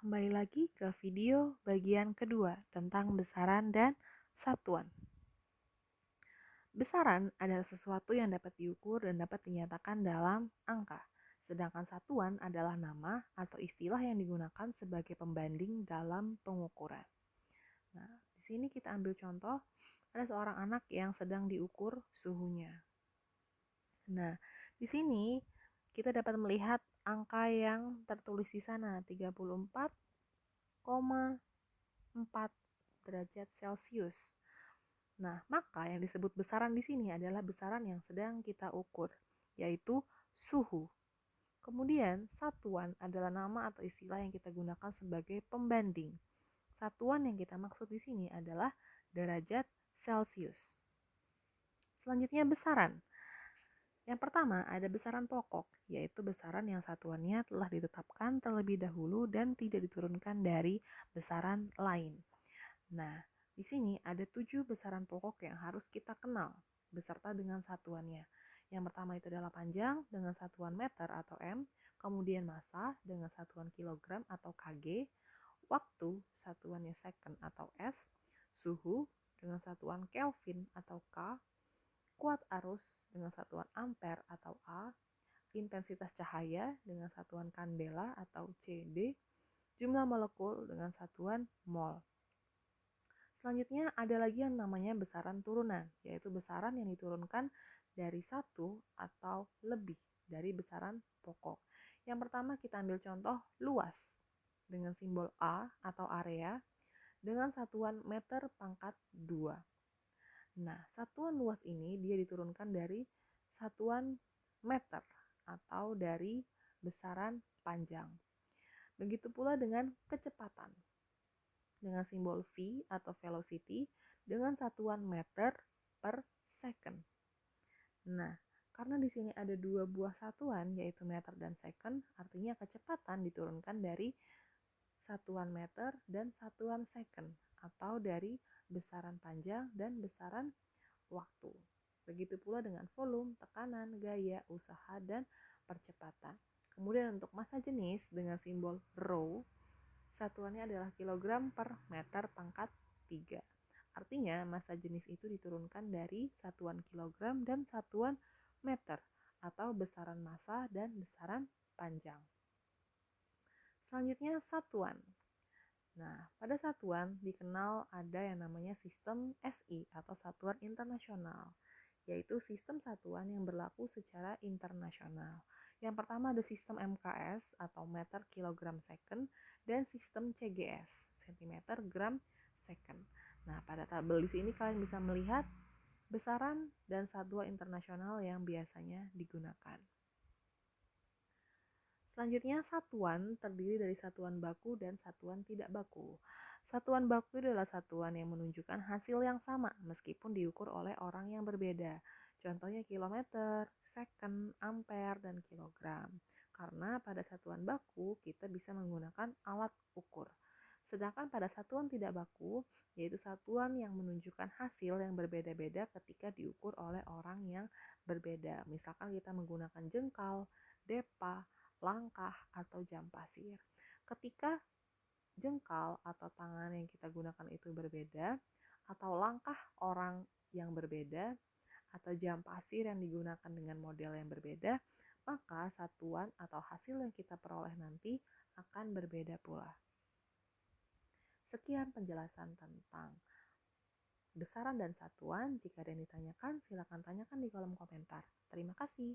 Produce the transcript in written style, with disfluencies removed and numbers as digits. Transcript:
Kembali lagi ke video bagian kedua tentang besaran dan satuan. Besaran adalah sesuatu yang dapat diukur dan dapat dinyatakan dalam angka. Sedangkan satuan adalah nama atau istilah yang digunakan sebagai pembanding dalam pengukuran. Nah, di sini kita ambil contoh, ada seorang anak yang sedang diukur suhunya. Nah, di sini kita dapat melihat angka yang tertulis di sana, 34,4 derajat Celcius. Nah, maka yang disebut besaran di sini adalah besaran yang sedang kita ukur, yaitu suhu. Kemudian, satuan adalah nama atau istilah yang kita gunakan sebagai pembanding. Satuan yang kita maksud di sini adalah derajat Celcius. Selanjutnya besaran. Yang pertama ada besaran pokok, yaitu besaran yang satuannya telah ditetapkan terlebih dahulu dan tidak diturunkan dari besaran lain. Nah, di sini ada 7 besaran pokok yang harus kita kenal beserta dengan satuannya. Yang pertama itu adalah panjang dengan satuan meter atau M, kemudian massa dengan satuan kilogram atau kg, waktu satuannya second atau S, suhu dengan satuan Kelvin atau K, kuat arus dengan satuan ampere atau A, intensitas cahaya dengan satuan kandela atau CD, jumlah molekul dengan satuan mol. Selanjutnya ada lagi yang namanya besaran turunan, yaitu besaran yang diturunkan dari satu atau lebih dari besaran pokok. Yang pertama kita ambil contoh luas dengan simbol A atau area dengan satuan meter pangkat 2. Nah, satuan luas ini dia diturunkan dari satuan meter atau dari besaran panjang. Begitu pula dengan kecepatan dengan simbol V atau velocity dengan satuan meter per second. Nah, karena di sini ada dua buah satuan yaitu meter dan second, artinya kecepatan diturunkan dari satuan meter dan satuan second atau dari besaran panjang dan besaran waktu. Begitu pula dengan volume, tekanan, gaya, usaha, dan percepatan. Kemudian untuk massa jenis dengan simbol rho, satuannya adalah kilogram per meter pangkat 3. Artinya massa jenis itu diturunkan dari satuan kilogram dan satuan meter atau besaran massa dan besaran panjang. Selanjutnya satuan. Nah, pada satuan dikenal ada yang namanya sistem SI atau satuan internasional, yaitu sistem satuan yang berlaku secara internasional. Yang pertama ada sistem MKS atau meter kilogram second dan sistem CGS, centimeter gram second. Nah, pada tabel di sini kalian bisa melihat besaran dan satuan internasional yang biasanya digunakan. Selanjutnya satuan terdiri dari satuan baku dan satuan tidak baku. Satuan baku adalah satuan yang menunjukkan hasil yang sama meskipun diukur oleh orang yang berbeda. Contohnya kilometer, second, ampere, dan kilogram. Karena pada satuan baku kita bisa menggunakan alat ukur. Sedangkan pada satuan tidak baku, yaitu satuan yang menunjukkan hasil yang berbeda-beda ketika diukur oleh orang yang berbeda. Misalkan kita menggunakan jengkal, depa, langkah, atau jam pasir. Ketika jengkal atau tangan yang kita gunakan itu berbeda, atau langkah orang yang berbeda, atau jam pasir yang digunakan dengan model yang berbeda, maka satuan atau hasil yang kita peroleh nanti akan berbeda pula. Sekian penjelasan tentang besaran dan satuan. Jika ada yang ditanyakan, silakan tanyakan di kolom komentar. Terima kasih.